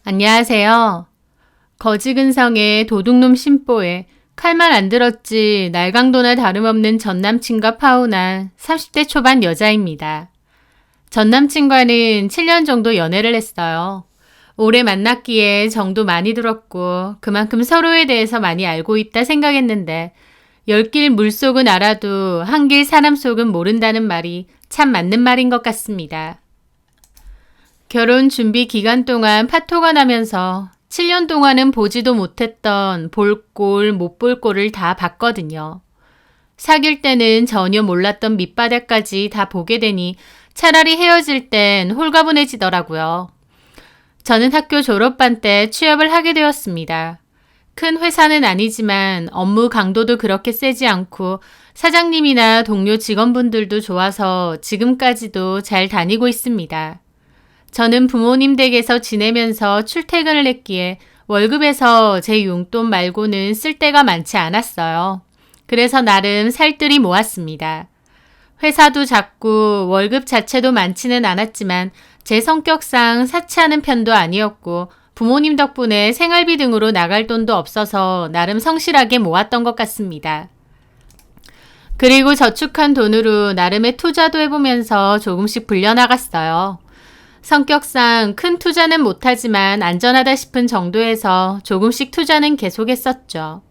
안녕하세요. 거지근성의 도둑놈 심보에 칼만 안 들었지 날강도나 다름없는 전남친과 파혼한 30대 초반 여자입니다. 전남친과는 7년 정도 연애를 했어요. 오래 만났기에 정도 많이 들었고 그만큼 서로에 대해서 많이 알고 있다 생각했는데 10길 물속은 알아도 한 길 사람 속은 모른다는 말이 참 맞는 말인 것 같습니다. 결혼 준비 기간 동안 파토가 나면서 7년 동안은 보지도 못했던 볼 꼴, 못 볼 꼴을 다 봤거든요. 사귈 때는 전혀 몰랐던 밑바닥까지 다 보게 되니 차라리 헤어질 땐 홀가분해지더라고요. 저는 학교 졸업반 때 취업을 하게 되었습니다. 큰 회사는 아니지만 업무 강도도 그렇게 세지 않고 사장님이나 동료 직원분들도 좋아서 지금까지도 잘 다니고 있습니다. 저는 부모님 댁에서 지내면서 출퇴근을 했기에 월급에서 제 용돈 말고는 쓸 데가 많지 않았어요. 그래서 나름 살뜰히 모았습니다. 회사도 작고 월급 자체도 많지는 않았지만 제 성격상 사치하는 편도 아니었고 부모님 덕분에 생활비 등으로 나갈 돈도 없어서 나름 성실하게 모았던 것 같습니다. 그리고 저축한 돈으로 나름의 투자도 해보면서 조금씩 불려나갔어요. 성격상 큰 투자는 못하지만 안전하다 싶은 정도에서 조금씩 투자는 계속했었죠.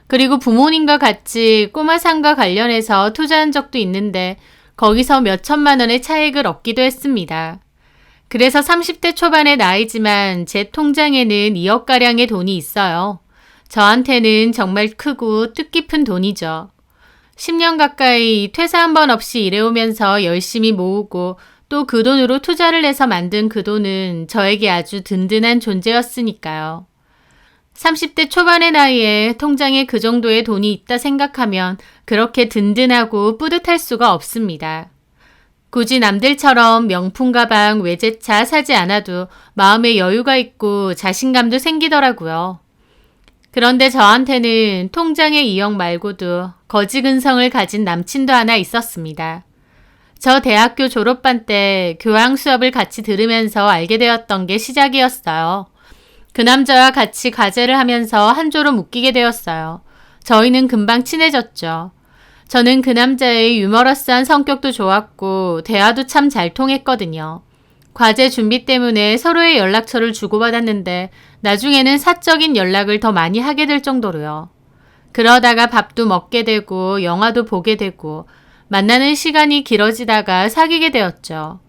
그리고 부모님과 같이 꼬마 상가 관련해서 투자한 적도 있는데 거기서 몇 천만 원의 차익을 얻기도 했습니다. 그래서 30대 초반의 나이지만 제 통장에는 2억가량의 돈이 있어요. 저한테는 정말 크고 뜻깊은 돈이죠. 10년 가까이 퇴사 한 번 없이 일해오면서 열심히 모으고 또 그 돈으로 투자를 해서 만든 그 돈은 저에게 아주 든든한 존재였으니까요. 30대 초반의 나이에 통장에 그 정도의 돈이 있다 생각하면 그렇게 든든하고 뿌듯할 수가 없습니다. 굳이 남들처럼 명품 가방, 외제차 사지 않아도 마음에 여유가 있고 자신감도 생기더라고요. 그런데 저한테는 통장에 2억 말고도 거지근성을 가진 남친도 하나 있었습니다. 저 대학교 졸업반 때 교양 수업을 같이 들으면서 알게 되었던 게 시작이었어요. 그 남자와 같이 과제를 하면서 한 조로 묶이게 되었어요. 저희는 금방 친해졌죠. 저는 그 남자의 유머러스한 성격도 좋았고 대화도 참 잘 통했거든요. 과제 준비 때문에 서로의 연락처를 주고받았는데 나중에는 사적인 연락을 더 많이 하게 될 정도로요. 그러다가 밥도 먹게 되고 영화도 보게 되고 만나는 시간이 길어지다가 사귀게 되었죠.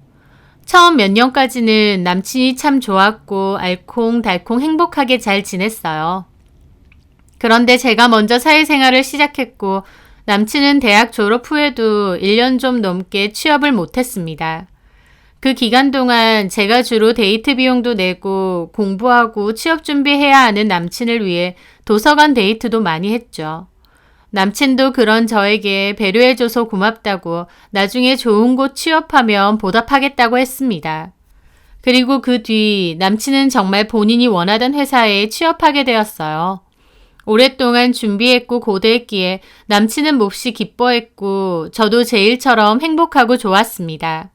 처음 몇 년까지는 남친이 참 좋았고 알콩달콩 행복하게 잘 지냈어요. 그런데 제가 먼저 사회생활을 시작했고 남친은 대학 졸업 후에도 1년 좀 넘게 취업을 못했습니다. 그 기간 동안 제가 주로 데이트 비용도 내고 공부하고 취업 준비해야 하는 남친을 위해 도서관 데이트도 많이 했죠. 남친도 그런 저에게 배려해줘서 고맙다고 나중에 좋은 곳 취업하면 보답하겠다고 했습니다. 그리고 그 뒤 남친은 정말 본인이 원하던 회사에 취업하게 되었어요. 오랫동안 준비했고 고대했기에 남친은 몹시 기뻐했고 저도 제 일처럼 행복하고 좋았습니다.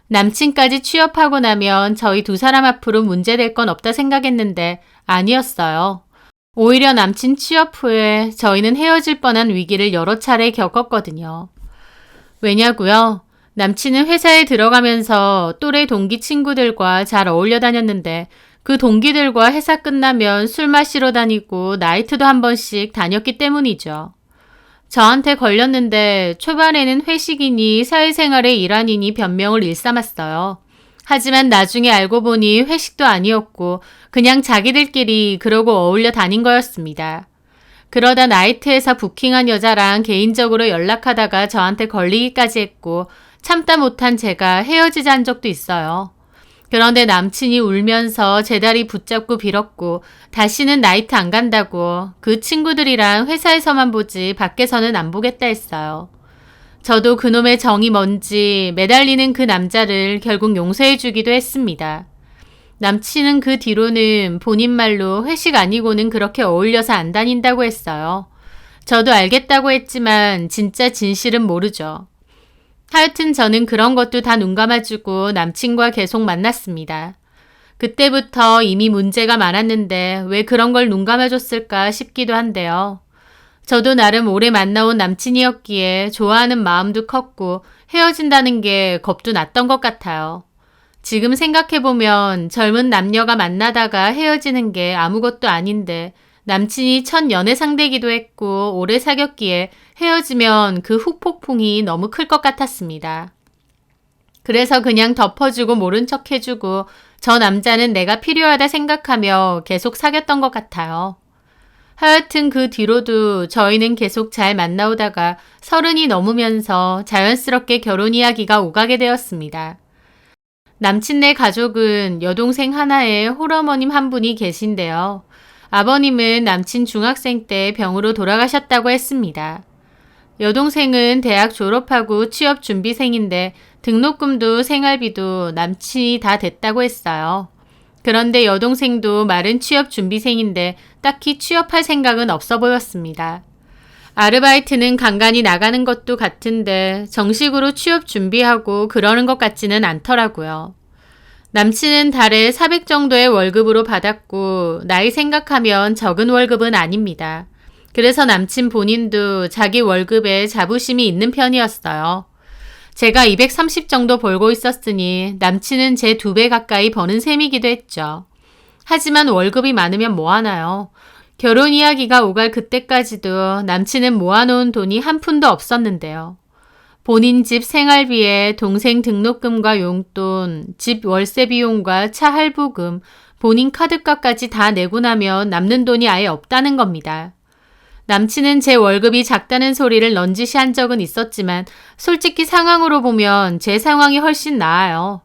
남친까지 취업하고 나면 저희 두 사람 앞으로 문제될 건 없다 생각했는데 아니었어요. 오히려 남친 취업 후에 저희는 헤어질 뻔한 위기를 여러 차례 겪었거든요. 왜냐고요? 남친은 회사에 들어가면서 또래 동기 친구들과 잘 어울려 다녔는데 그 동기들과 회사 끝나면 술 마시러 다니고 나이트도 한 번씩 다녔기 때문이죠. 저한테 걸렸는데 초반에는 회식이니 사회생활의 일환이니 변명을 일삼았어요. 하지만 나중에 알고 보니 회식도 아니었고 그냥 자기들끼리 그러고 어울려 다닌 거였습니다. 그러다 나이트에서 부킹한 여자랑 개인적으로 연락하다가 저한테 걸리기까지 했고 참다 못한 제가 헤어지자 한 적도 있어요. 그런데 남친이 울면서 제 다리 붙잡고 빌었고 다시는 나이트 안 간다고 그 친구들이랑 회사에서만 보지 밖에서는 안 보겠다 했어요. 저도 그놈의 정이 뭔지 매달리는 그 남자를 결국 용서해 주기도 했습니다. 남친은 그 뒤로는 본인 말로 회식 아니고는 그렇게 어울려서 안 다닌다고 했어요. 저도 알겠다고 했지만 진짜 진실은 모르죠. 하여튼 저는 그런 것도 다 눈 감아주고 남친과 계속 만났습니다. 그때부터 이미 문제가 많았는데 왜 그런 걸 눈 감아줬을까 싶기도 한데요. 저도 나름 오래 만나온 남친이었기에 좋아하는 마음도 컸고 헤어진다는 게 겁도 났던 것 같아요. 지금 생각해보면 젊은 남녀가 만나다가 헤어지는 게 아무것도 아닌데 남친이 첫 연애 상대이기도 했고 오래 사귀었기에 헤어지면 그 후폭풍이 너무 클 것 같았습니다. 그래서 그냥 덮어주고 모른 척 해주고 저 남자는 내가 필요하다 생각하며 계속 사귀었던 것 같아요. 하여튼 그 뒤로도 저희는 계속 잘 만나오다가 30이 넘으면서 자연스럽게 결혼 이야기가 오가게 되었습니다. 남친네 가족은 여동생 하나에 홀어머님 한 분이 계신데요. 아버님은 남친 중학생 때 병으로 돌아가셨다고 했습니다. 여동생은 대학 졸업하고 취업 준비생인데 등록금도 생활비도 남친이 다 됐다고 했어요. 그런데 여동생도 마른 취업 준비생인데 딱히 취업할 생각은 없어 보였습니다. 아르바이트는 간간히 나가는 것도 같은데 정식으로 취업 준비하고 그러는 것 같지는 않더라고요. 남친은 달에 400 정도의 월급으로 받았고 나이 생각하면 적은 월급은 아닙니다. 그래서 남친 본인도 자기 월급에 자부심이 있는 편이었어요. 제가 230 정도 벌고 있었으니 남친은 제 2배 가까이 버는 셈이기도 했죠. 하지만 월급이 많으면 뭐하나요? 결혼 이야기가 오갈 그때까지도 남친은 모아놓은 돈이 한 푼도 없었는데요. 본인 집 생활비에 동생 등록금과 용돈, 집 월세 비용과 차 할부금, 본인 카드값까지 다 내고 나면 남는 돈이 아예 없다는 겁니다. 남친은 제 월급이 작다는 소리를 넌지시 한 적은 있었지만 솔직히 상황으로 보면 제 상황이 훨씬 나아요.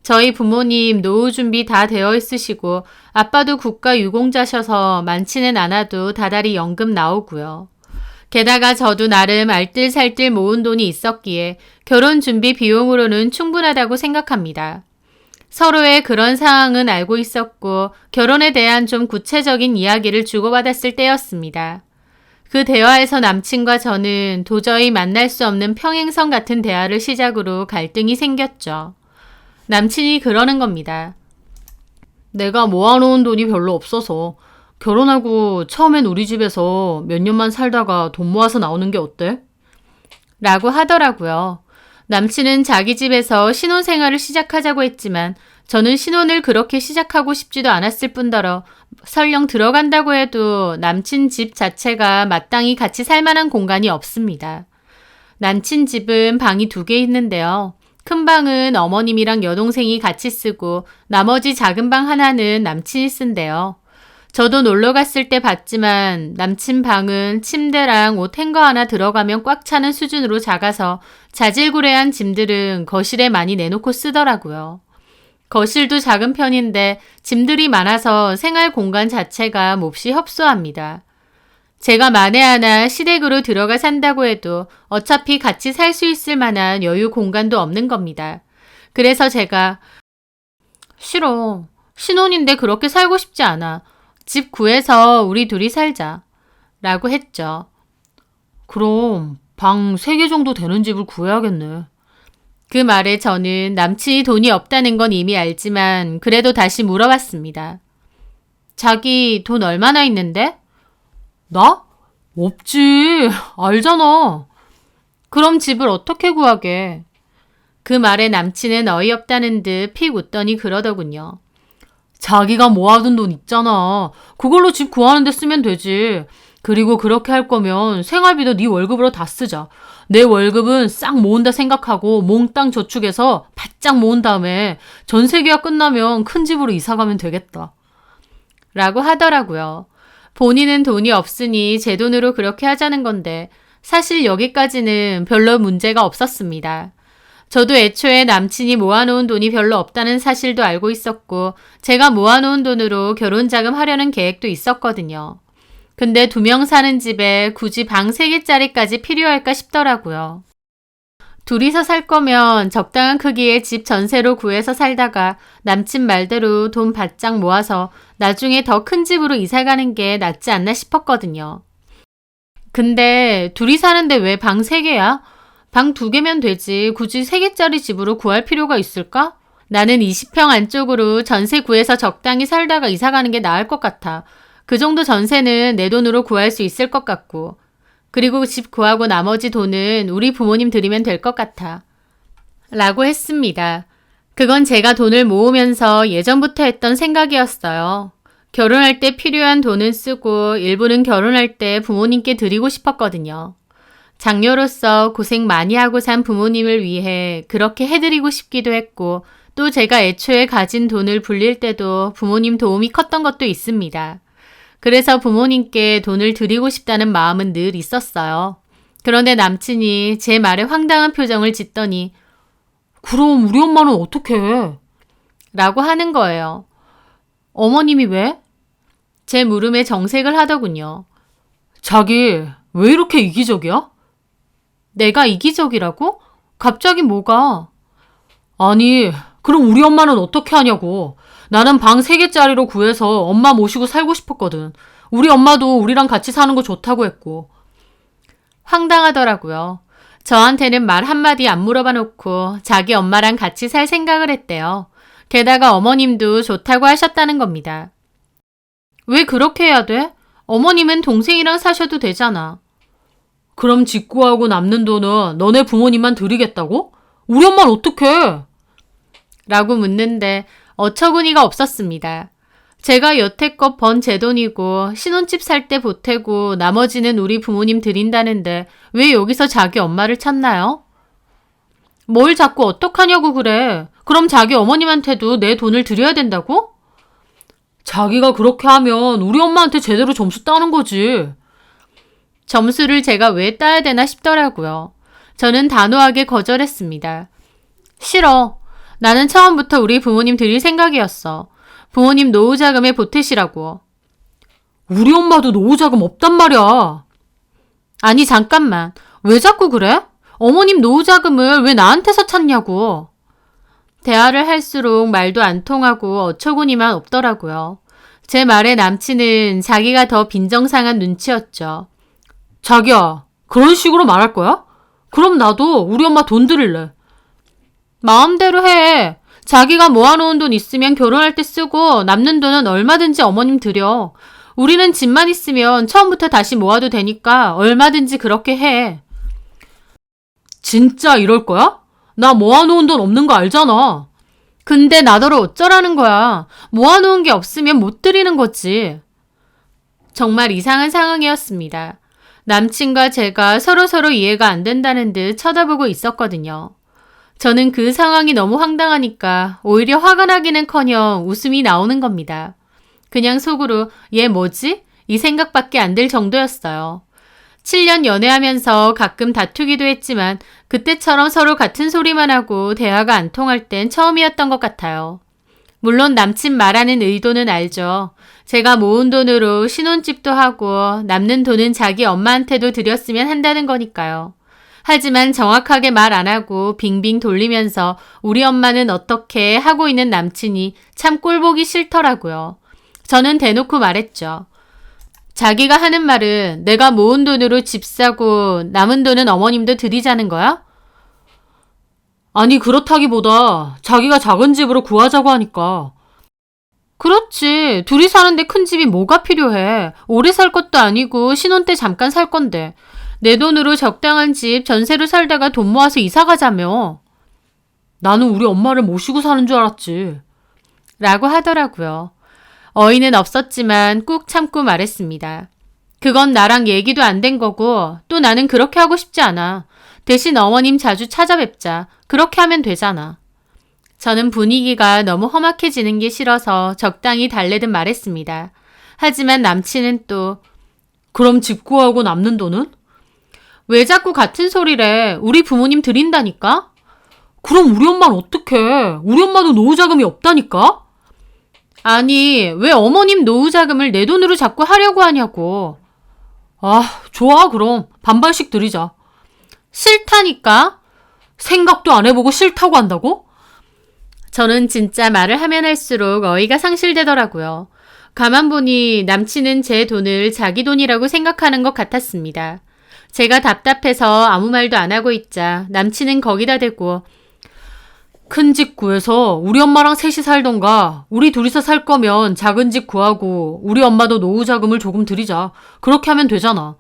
저희 부모님 노후 준비 다 되어 있으시고 아빠도 국가 유공자셔서 많지는 않아도 다달이 연금 나오고요. 게다가 저도 나름 알뜰살뜰 모은 돈이 있었기에 결혼 준비 비용으로는 충분하다고 생각합니다. 서로의 그런 상황은 알고 있었고 결혼에 대한 좀 구체적인 이야기를 주고받았을 때였습니다. 그 대화에서 남친과 저는 도저히 만날 수 없는 평행선 같은 대화를 시작으로 갈등이 생겼죠. 남친이 그러는 겁니다. 내가 모아놓은 돈이 별로 없어서 결혼하고 처음엔 우리 집에서 몇 년만 살다가 돈 모아서 나오는 게 어때? 라고 하더라고요. 남친은 자기 집에서 신혼생활을 시작하자고 했지만 저는 신혼을 그렇게 시작하고 싶지도 않았을 뿐더러 설령 들어간다고 해도 남친 집 자체가 마땅히 같이 살 만한 공간이 없습니다. 남친 집은 방이 2개 있는데요. 큰 방은 어머님이랑 여동생이 같이 쓰고 나머지 작은 방 하나는 남친이 쓴대요. 저도 놀러 갔을 때 봤지만 남친 방은 침대랑 옷 행거 하나 들어가면 꽉 차는 수준으로 작아서 자질구레한 짐들은 거실에 많이 내놓고 쓰더라고요. 거실도 작은 편인데 짐들이 많아서 생활 공간 자체가 몹시 협소합니다. 제가 만에 하나 시댁으로 들어가 산다고 해도 어차피 같이 살 수 있을 만한 여유 공간도 없는 겁니다. 그래서 제가 싫어. 신혼인데 그렇게 살고 싶지 않아. 집 구해서 우리 둘이 살자. 라고 했죠. 그럼 방 3개 정도 되는 집을 구해야겠네. 그 말에 저는 남친이 돈이 없다는 건 이미 알지만 그래도 다시 물어봤습니다. 자기 돈 얼마나 있는데? 나? 없지. 알잖아. 그럼 집을 어떻게 구하게? 그 말에 남친은 어이없다는 듯 픽 웃더니 그러더군요. 자기가 모아둔 돈 있잖아. 그걸로 집 구하는 데 쓰면 되지. 그리고 그렇게 할 거면 생활비도 네 월급으로 다 쓰자. 내 월급은 싹 모은다 생각하고 몽땅 저축해서 바짝 모은 다음에 전세 계약 끝나면 큰 집으로 이사 가면 되겠다. 라고 하더라고요. 본인은 돈이 없으니 제 돈으로 그렇게 하자는 건데 사실 여기까지는 별로 문제가 없었습니다. 저도 애초에 남친이 모아놓은 돈이 별로 없다는 사실도 알고 있었고 제가 모아놓은 돈으로 결혼 자금하려는 계획도 있었거든요. 근데 2명 사는 집에 굳이 방 3개짜리까지 필요할까 싶더라고요. 둘이서 살 거면 적당한 크기의 집 전세로 구해서 살다가 남친 말대로 돈 바짝 모아서 나중에 더 큰 집으로 이사 가는 게 낫지 않나 싶었거든요. 근데 둘이 사는데 왜 방 3개야? 방 2개면 되지. 굳이 3개짜리 집으로 구할 필요가 있을까? 나는 20평 안쪽으로 전세 구해서 적당히 살다가 이사 가는 게 나을 것 같아. 그 정도 전세는 내 돈으로 구할 수 있을 것 같고. 그리고 집 구하고 나머지 돈은 우리 부모님 드리면 될 것 같아. 라고 했습니다. 그건 제가 돈을 모으면서 예전부터 했던 생각이었어요. 결혼할 때 필요한 돈은 쓰고 일부는 결혼할 때 부모님께 드리고 싶었거든요. 장녀로서 고생 많이 하고 산 부모님을 위해 그렇게 해드리고 싶기도 했고 또 제가 애초에 가진 돈을 불릴 때도 부모님 도움이 컸던 것도 있습니다. 그래서 부모님께 돈을 드리고 싶다는 마음은 늘 있었어요. 그런데 남친이 제 말에 황당한 표정을 짓더니 그럼 우리 엄마는 어떻게 해? 라고 하는 거예요. 어머님이 왜? 제 물음에 정색을 하더군요. 자기 왜 이렇게 이기적이야? 내가 이기적이라고? 갑자기 뭐가? 아니, 그럼 우리 엄마는 어떻게 하냐고. 나는 방 3개짜리로 구해서 엄마 모시고 살고 싶었거든. 우리 엄마도 우리랑 같이 사는 거 좋다고 했고. 황당하더라고요. 저한테는 말 한마디 안 물어봐 놓고 자기 엄마랑 같이 살 생각을 했대요. 게다가 어머님도 좋다고 하셨다는 겁니다. 왜 그렇게 해야 돼? 어머님은 동생이랑 사셔도 되잖아. 그럼 집 구하고 남는 돈은 너네 부모님만 드리겠다고? 우리 엄마는 어떡해? 라고 묻는데 어처구니가 없었습니다. 제가 여태껏 번 제 돈이고 신혼집 살 때 보태고 나머지는 우리 부모님 드린다는데 왜 여기서 자기 엄마를 찾나요? 뭘 자꾸 어떡하냐고 그래. 그럼 자기 어머님한테도 내 돈을 드려야 된다고? 자기가 그렇게 하면 우리 엄마한테 제대로 점수 따는 거지. 점수를 제가 왜 따야 되나 싶더라고요. 저는 단호하게 거절했습니다. 싫어. 나는 처음부터 우리 부모님 드릴 생각이었어. 부모님 노후자금에 보태시라고. 우리 엄마도 노후자금 없단 말이야. 아니 잠깐만. 왜 자꾸 그래? 어머님 노후자금을 왜 나한테서 찾냐고. 대화를 할수록 말도 안 통하고 어처구니만 없더라고요. 제 말에 남친은 자기가 더 빈정상한 눈치였죠. 자기야, 그런 식으로 말할 거야? 그럼 나도 우리 엄마 돈 드릴래. 마음대로 해. 자기가 모아놓은 돈 있으면 결혼할 때 쓰고 남는 돈은 얼마든지 어머님 드려. 우리는 집만 있으면 처음부터 다시 모아도 되니까 얼마든지 그렇게 해. 진짜 이럴 거야? 나 모아놓은 돈 없는 거 알잖아. 근데 나더러 어쩌라는 거야. 모아놓은 게 없으면 못 드리는 거지. 정말 이상한 상황이었습니다. 남친과 제가 서로서로 이해가 안 된다는 듯 쳐다보고 있었거든요. 저는 그 상황이 너무 황당하니까 오히려 화가 나기는커녕 웃음이 나오는 겁니다. 그냥 속으로 얘 뭐지? 이 생각밖에 안 들 정도였어요. 7년 연애하면서 가끔 다투기도 했지만 그때처럼 서로 같은 소리만 하고 대화가 안 통할 땐 처음이었던 것 같아요. 물론 남친 말하는 의도는 알죠. 제가 모은 돈으로 신혼집도 하고 남는 돈은 자기 엄마한테도 드렸으면 한다는 거니까요. 하지만 정확하게 말 안 하고 빙빙 돌리면서 우리 엄마는 어떻게 하고 있는 남친이 참 꼴보기 싫더라고요. 저는 대놓고 말했죠. 자기가 하는 말은 내가 모은 돈으로 집 사고 남은 돈은 어머님도 드리자는 거야? 아니 그렇다기보다 자기가 작은 집으로 구하자고 하니까. 그렇지. 둘이 사는데 큰 집이 뭐가 필요해. 오래 살 것도 아니고 신혼 때 잠깐 살 건데. 내 돈으로 적당한 집 전세로 살다가 돈 모아서 이사 가자며. 나는 우리 엄마를 모시고 사는 줄 알았지. 라고 하더라고요. 어이는 없었지만 꾹 참고 말했습니다. 그건 나랑 얘기도 안 된 거고 또 나는 그렇게 하고 싶지 않아. 대신 어머님 자주 찾아뵙자. 그렇게 하면 되잖아. 저는 분위기가 너무 험악해지는 게 싫어서 적당히 달래듯 말했습니다. 하지만 남친은 또 그럼 집 구하고 남는 돈은? 왜 자꾸 같은 소리래. 우리 부모님 드린다니까? 그럼 우리 엄마는 어떡해. 우리 엄마도 노후자금이 없다니까? 아니 왜 어머님 노후자금을 내 돈으로 자꾸 하려고 하냐고. 아 좋아 그럼 반반씩 드리자. 싫다니까? 생각도 안 해보고 싫다고 한다고? 저는 진짜 말을 하면 할수록 어이가 상실되더라고요. 가만 보니 남친은 제 돈을 자기 돈이라고 생각하는 것 같았습니다. 제가 답답해서 아무 말도 안 하고 있자 남친은 거기다 대고 큰 집 구해서 우리 엄마랑 셋이 살던가 우리 둘이서 살 거면 작은 집 구하고 우리 엄마도 노후 자금을 조금 드리자. 그렇게 하면 되잖아.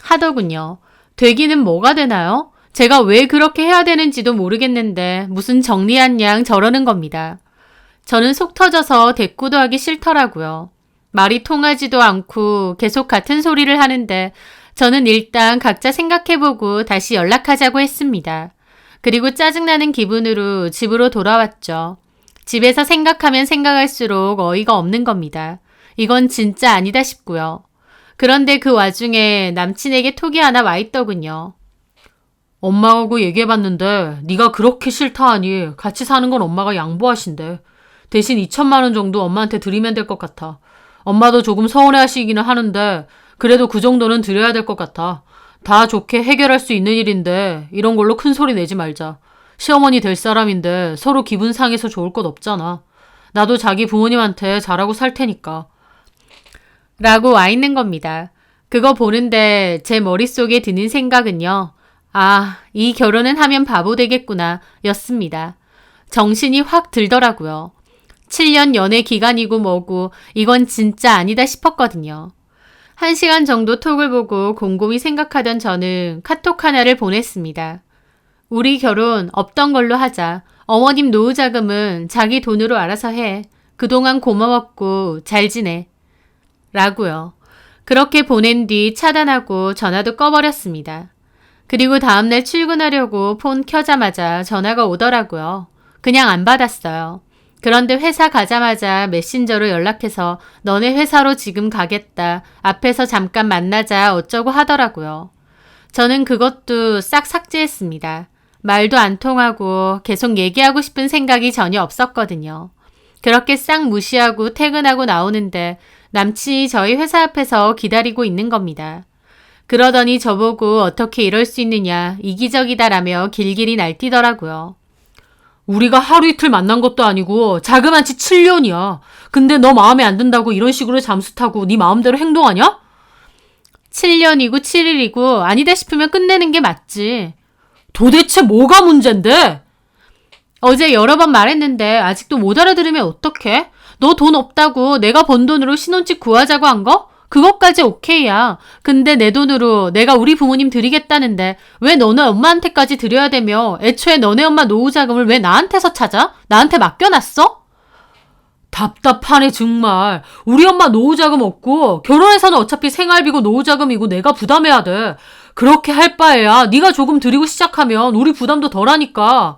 하더군요. 되기는 뭐가 되나요? 제가 왜 그렇게 해야 되는지도 모르겠는데 무슨 정리한 양 저러는 겁니다. 저는 속 터져서 대꾸도 하기 싫더라고요. 말이 통하지도 않고 계속 같은 소리를 하는데 저는 일단 각자 생각해보고 다시 연락하자고 했습니다. 그리고 짜증나는 기분으로 집으로 돌아왔죠. 집에서 생각하면 생각할수록 어이가 없는 겁니다. 이건 진짜 아니다 싶고요. 그런데 그 와중에 남친에게 톡이 하나 와 있더군요. 엄마하고 얘기해봤는데 네가 그렇게 싫다 하니 같이 사는 건 엄마가 양보하신대. 대신 2천만 원 정도 엄마한테 드리면 될 것 같아. 엄마도 조금 서운해하시기는 하는데 그래도 그 정도는 드려야 될 것 같아. 다 좋게 해결할 수 있는 일인데 이런 걸로 큰 소리 내지 말자. 시어머니 될 사람인데 서로 기분 상해서 좋을 것 없잖아. 나도 자기 부모님한테 잘하고 살 테니까. 라고 와 있는 겁니다. 그거 보는데 제 머릿속에 드는 생각은요. 아, 이 결혼은 하면 바보 되겠구나 였습니다. 정신이 확 들더라고요. 7년 연애 기간이고 뭐고 이건 진짜 아니다 싶었거든요. 1시간 정도 톡을 보고 곰곰이 생각하던 저는 카톡 하나를 보냈습니다. 우리 결혼 없던 걸로 하자. 어머님 노후 자금은 자기 돈으로 알아서 해. 그동안 고마웠고 잘 지내. 라고요. 그렇게 보낸 뒤 차단하고 전화도 꺼버렸습니다. 그리고 다음날 출근하려고 폰 켜자마자 전화가 오더라고요. 그냥 안 받았어요. 그런데 회사 가자마자 메신저로 연락해서 너네 회사로 지금 가겠다. 앞에서 잠깐 만나자 어쩌고 하더라고요. 저는 그것도 싹 삭제했습니다. 말도 안 통하고 계속 얘기하고 싶은 생각이 전혀 없었거든요. 그렇게 싹 무시하고 퇴근하고 나오는데 남친이 저희 회사 앞에서 기다리고 있는 겁니다. 그러더니 저보고 어떻게 이럴 수 있느냐 이기적이다라며 길길이 날뛰더라고요. 우리가 하루 이틀 만난 것도 아니고 자그만치 7년이야. 근데 너 마음에 안 든다고 이런 식으로 잠수 타고 네 마음대로 행동하냐? 7년이고 7일이고 아니다 싶으면 끝내는 게 맞지. 도대체 뭐가 문제인데? 어제 여러 번 말했는데 아직도 못 알아들으면 어떡해? 너 돈 없다고 내가 번 돈으로 신혼집 구하자고 한 거? 그것까지 오케이야. 근데 내 돈으로 내가 우리 부모님 드리겠다는데 왜 너네 엄마한테까지 드려야 되며 애초에 너네 엄마 노후 자금을 왜 나한테서 찾아? 나한테 맡겨놨어? 답답하네 정말. 우리 엄마 노후 자금 없고 결혼해서는 어차피 생활비고 노후 자금이고 내가 부담해야 돼. 그렇게 할 바에야 네가 조금 드리고 시작하면 우리 부담도 덜하니까.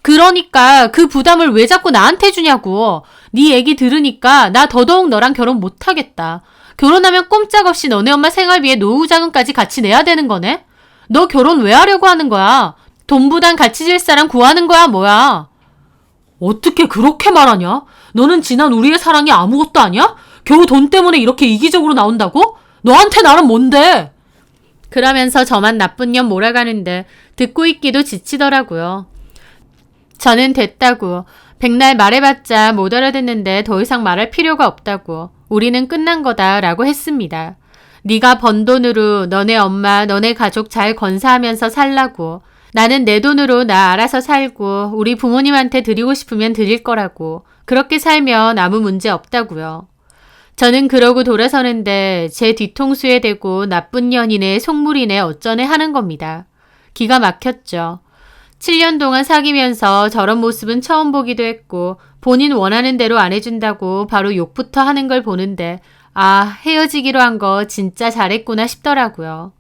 그러니까 그 부담을 왜 자꾸 나한테 주냐고. 네 얘기 들으니까 나 더더욱 너랑 결혼 못하겠다. 결혼하면 꼼짝없이 너네 엄마 생활비에 노후 자금까지 같이 내야 되는 거네? 너 결혼 왜 하려고 하는 거야? 돈 부담 같이 질 사람 구하는 거야 뭐야? 어떻게 그렇게 말하냐? 너는 지난 우리의 사랑이 아무것도 아니야? 겨우 돈 때문에 이렇게 이기적으로 나온다고? 너한테 나는 뭔데? 그러면서 저만 나쁜 년 몰아가는데 듣고 있기도 지치더라고요. 저는 됐다고. 백날 말해봤자 못 알아듣는데 더 이상 말할 필요가 없다고. 우리는 끝난 거다라고 했습니다. 네가 번 돈으로 너네 엄마, 너네 가족 잘 건사하면서 살라고. 나는 내 돈으로 나 알아서 살고 우리 부모님한테 드리고 싶으면 드릴 거라고. 그렇게 살면 아무 문제 없다고요. 저는 그러고 돌아서는데 제 뒤통수에 대고 나쁜 년이네 속물이네 어쩌네 하는 겁니다. 기가 막혔죠. 7년 동안 사귀면서 저런 모습은 처음 보기도 했고 본인 원하는 대로 안 해준다고 바로 욕부터 하는 걸 보는데 아, 헤어지기로 한 거 진짜 잘했구나 싶더라고요.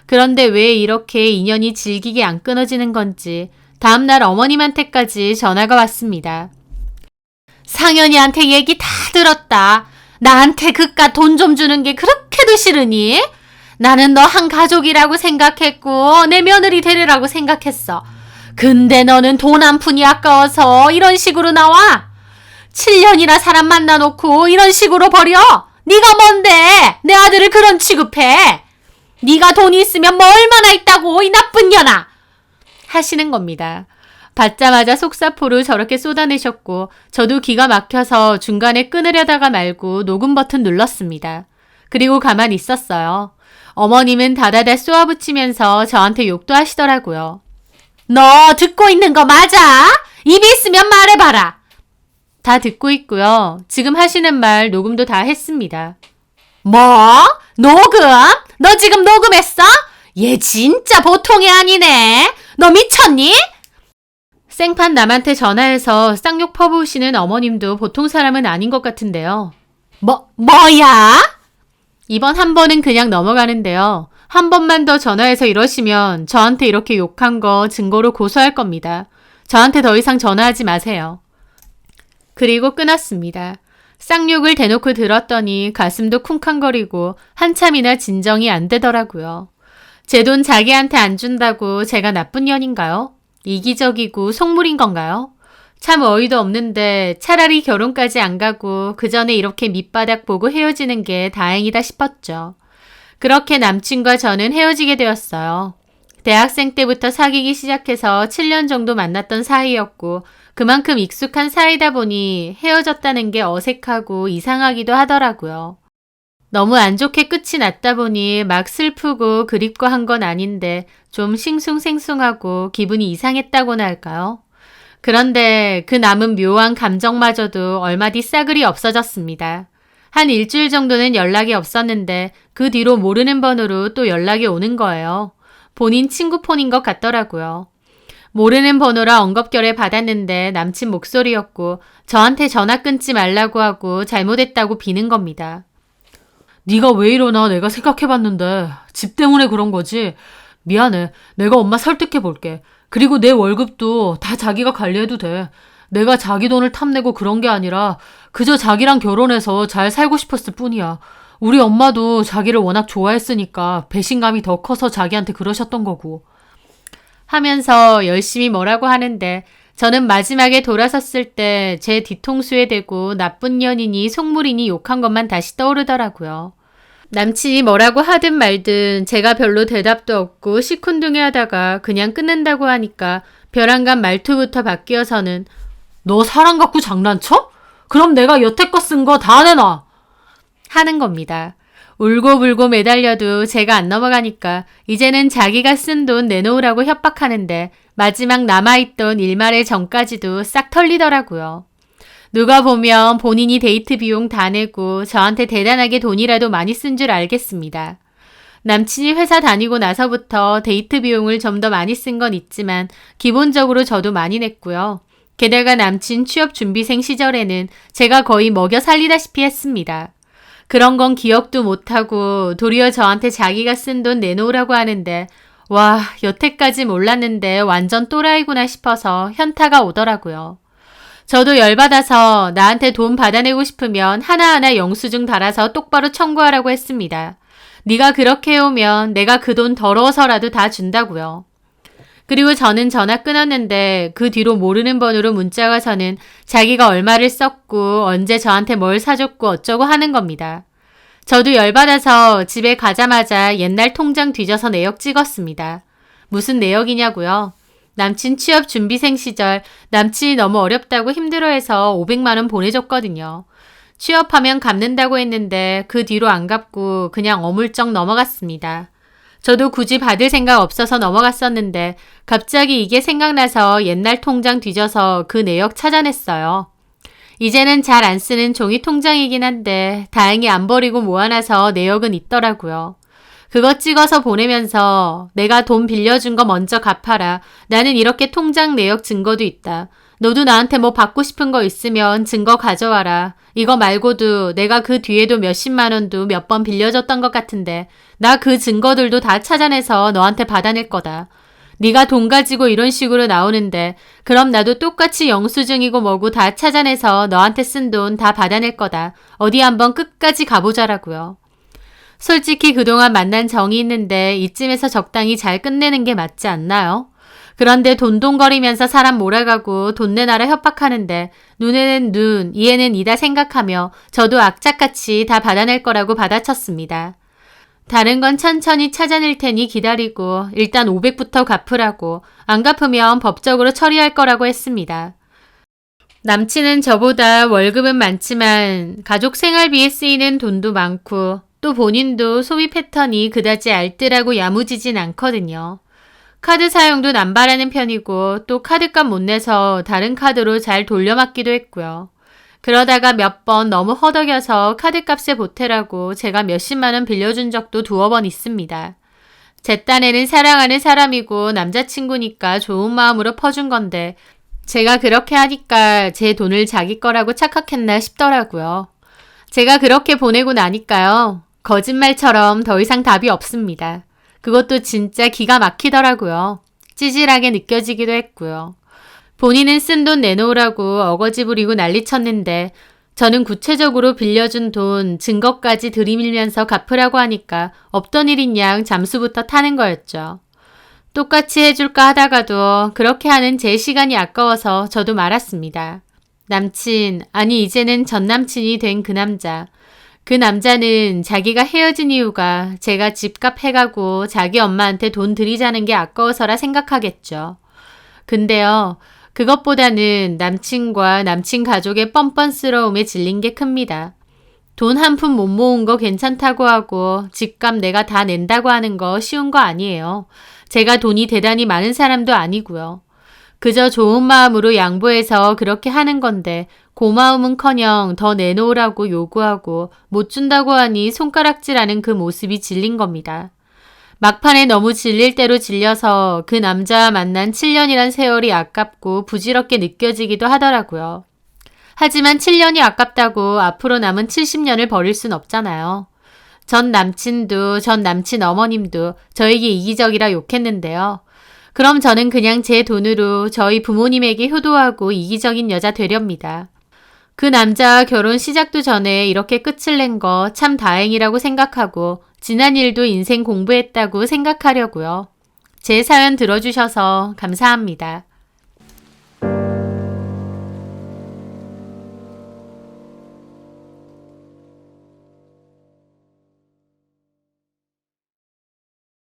그런데 왜 이렇게 인연이 질기게 안 끊어지는 건지 다음날 어머님한테까지 전화가 왔습니다. 상현이한테 얘기 다 들었다. 나한테 그깟 돈 좀 주는 게 그렇게도 싫으니? 나는 너 한 가족이라고 생각했고 내 며느리 되리라고 생각했어. 근데 너는 돈 한 푼이 아까워서 이런 식으로 나와? 7년이나 사람 만나놓고 이런 식으로 버려? 네가 뭔데 내 아들을 그런 취급해? 네가 돈이 있으면 뭐 얼마나 있다고 이 나쁜 년아! 하시는 겁니다. 받자마자 속사포를 저렇게 쏟아내셨고 저도 기가 막혀서 중간에 끊으려다가 말고 녹음 버튼 눌렀습니다. 그리고 가만히 있었어요. 어머님은 다다다 쏘아붙이면서 저한테 욕도 하시더라고요. 너 듣고 있는 거 맞아? 입이 있으면 말해봐라. 다 듣고 있고요. 지금 하시는 말 녹음도 다 했습니다. 뭐? 녹음? 너 지금 녹음했어? 얘 진짜 보통이 아니네. 너 미쳤니? 생판 남한테 전화해서 쌍욕 퍼부으시는 어머님도 보통 사람은 아닌 것 같은데요. 뭐야? 이번 한 번은 그냥 넘어가는데요. 한 번만 더 전화해서 이러시면 저한테 이렇게 욕한 거 증거로 고소할 겁니다. 저한테 더 이상 전화하지 마세요. 그리고 끊었습니다. 쌍욕을 대놓고 들었더니 가슴도 쿵쾅거리고 한참이나 진정이 안 되더라고요. 제 돈 자기한테 안 준다고 제가 나쁜 년인가요? 이기적이고 속물인 건가요? 참 어이도 없는데 차라리 결혼까지 안 가고 그 전에 이렇게 밑바닥 보고 헤어지는 게 다행이다 싶었죠. 그렇게 남친과 저는 헤어지게 되었어요. 대학생 때부터 사귀기 시작해서 7년 정도 만났던 사이였고 그만큼 익숙한 사이다 보니 헤어졌다는 게 어색하고 이상하기도 하더라고요. 너무 안 좋게 끝이 났다 보니 막 슬프고 그립고 한 건 아닌데 좀 싱숭생숭하고 기분이 이상했다고나 할까요? 그런데 그 남은 묘한 감정마저도 얼마 뒤 싸그리 없어졌습니다. 한 일주일 정도는 연락이 없었는데 그 뒤로 모르는 번호로 또 연락이 오는 거예요. 본인 친구 폰인 것 같더라고요. 모르는 번호라 엉겁결에 받았는데 남친 목소리였고 저한테 전화 끊지 말라고 하고 잘못했다고 비는 겁니다. 네가 왜 이러나 내가 생각해봤는데 집 때문에 그런 거지. 미안해. 내가 엄마 설득해볼게. 그리고 내 월급도 다 자기가 관리해도 돼. 내가 자기 돈을 탐내고 그런 게 아니라 그저 자기랑 결혼해서 잘 살고 싶었을 뿐이야. 우리 엄마도 자기를 워낙 좋아했으니까 배신감이 더 커서 자기한테 그러셨던 거고. 하면서 열심히 뭐라고 하는데 저는 마지막에 돌아섰을 때 제 뒤통수에 대고 나쁜 년이니 속물이니 욕한 것만 다시 떠오르더라고요. 남친이 뭐라고 하든 말든 제가 별로 대답도 없고 시큰둥해하다가 그냥 끊는다고 하니까 벼랑간 말투부터 바뀌어서는 너 사랑 갖고 장난쳐? 그럼 내가 여태껏 쓴 거 다 내놔! 하는 겁니다. 울고불고 매달려도 제가 안 넘어가니까 이제는 자기가 쓴 돈 내놓으라고 협박하는데 마지막 남아있던 일말의 정까지도 싹 털리더라고요. 누가 보면 본인이 데이트 비용 다 내고 저한테 대단하게 돈이라도 많이 쓴 줄 알겠습니다. 남친이 회사 다니고 나서부터 데이트 비용을 좀 더 많이 쓴 건 있지만 기본적으로 저도 많이 냈고요. 게다가 남친 취업 준비생 시절에는 제가 거의 먹여 살리다시피 했습니다. 그런 건 기억도 못하고 도리어 저한테 자기가 쓴 돈 내놓으라고 하는데 와, 여태까지 몰랐는데 완전 또라이구나 싶어서 현타가 오더라고요. 저도 열받아서 나한테 돈 받아내고 싶으면 하나하나 영수증 달아서 똑바로 청구하라고 했습니다. 네가 그렇게 해오면 내가 그 돈 더러워서라도 다 준다고요. 그리고 저는 전화 끊었는데 그 뒤로 모르는 번호로 문자가 와서는 자기가 얼마를 썼고 언제 저한테 뭘 사줬고 어쩌고 하는 겁니다. 저도 열받아서 집에 가자마자 옛날 통장 뒤져서 내역 찍었습니다. 무슨 내역이냐고요? 남친 취업 준비생 시절 남친이 너무 어렵다고 힘들어해서 500만 원 보내줬거든요. 취업하면 갚는다고 했는데 그 뒤로 안 갚고 그냥 어물쩍 넘어갔습니다. 저도 굳이 받을 생각 없어서 넘어갔었는데 갑자기 이게 생각나서 옛날 통장 뒤져서 그 내역 찾아냈어요. 이제는 잘 안 쓰는 종이 통장이긴 한데 다행히 안 버리고 모아놔서 내역은 있더라고요. 그거 찍어서 보내면서 내가 돈 빌려준 거 먼저 갚아라. 나는 이렇게 통장 내역 증거도 있다. 너도 나한테 뭐 받고 싶은 거 있으면 증거 가져와라. 이거 말고도 내가 그 뒤에도 몇십만 원도 몇 번 빌려줬던 것 같은데 나 그 증거들도 다 찾아내서 너한테 받아낼 거다. 네가 돈 가지고 이런 식으로 나오는데 그럼 나도 똑같이 영수증이고 뭐고 다 찾아내서 너한테 쓴 돈 다 받아낼 거다. 어디 한번 끝까지 가보자라고요. 솔직히 그동안 만난 정이 있는데 이쯤에서 적당히 잘 끝내는 게 맞지 않나요? 그런데 돈돈거리면서 사람 몰아가고 돈 내놔라 협박하는데 눈에는 눈, 이에는 이다 생각하며 저도 악착같이 다 받아낼 거라고 받아쳤습니다. 다른 건 천천히 찾아낼 테니 기다리고 일단 500부터 갚으라고 안 갚으면 법적으로 처리할 거라고 했습니다. 남친은 저보다 월급은 많지만 가족 생활비에 쓰이는 돈도 많고 또 본인도 소비 패턴이 그다지 알뜰하고 야무지진 않거든요. 카드 사용도 남발하는 편이고 또 카드값 못 내서 다른 카드로 잘 돌려막기도 했고요. 그러다가 몇 번 너무 허덕여서 카드값에 보태라고 제가 몇십만 원 빌려준 적도 두어 번 있습니다. 제 딴에는 사랑하는 사람이고 남자친구니까 좋은 마음으로 퍼준 건데 제가 그렇게 하니까 제 돈을 자기 거라고 착각했나 싶더라고요. 제가 그렇게 보내고 나니까요. 거짓말처럼 더 이상 답이 없습니다. 그것도 진짜 기가 막히더라고요. 찌질하게 느껴지기도 했고요. 본인은 쓴 돈 내놓으라고 어거지 부리고 난리쳤는데 저는 구체적으로 빌려준 돈 증거까지 들이밀면서 갚으라고 하니까 없던 일인 양 잠수부터 타는 거였죠. 똑같이 해줄까 하다가도 그렇게 하는 제 시간이 아까워서 저도 말았습니다. 남친, 아니 이제는 전 남친이 된 그 남자. 그 남자는 자기가 헤어진 이유가 제가 집값 해가고 자기 엄마한테 돈 들이자는 게 아까워서라 생각하겠죠. 근데요. 그것보다는 남친과 남친 가족의 뻔뻔스러움에 질린 게 큽니다. 돈 한 푼 못 모은 거 괜찮다고 하고 집값 내가 다 낸다고 하는 거 쉬운 거 아니에요. 제가 돈이 대단히 많은 사람도 아니고요. 그저 좋은 마음으로 양보해서 그렇게 하는 건데 고마움은커녕 더 내놓으라고 요구하고 못 준다고 하니 손가락질하는 그 모습이 질린 겁니다. 막판에 너무 질릴 대로 질려서 그 남자와 만난 7년이란 세월이 아깝고 부질없게 느껴지기도 하더라고요. 하지만 7년이 아깝다고 앞으로 남은 70년을 버릴 순 없잖아요. 전 남친도 전 남친 어머님도 저에게 이기적이라 욕했는데요. 그럼 저는 그냥 제 돈으로 저희 부모님에게 효도하고 이기적인 여자 되렵니다. 그 남자와 결혼 시작도 전에 이렇게 끝을 낸 거 참 다행이라고 생각하고 지난 일도 인생 공부했다고 생각하려고요. 제 사연 들어주셔서 감사합니다.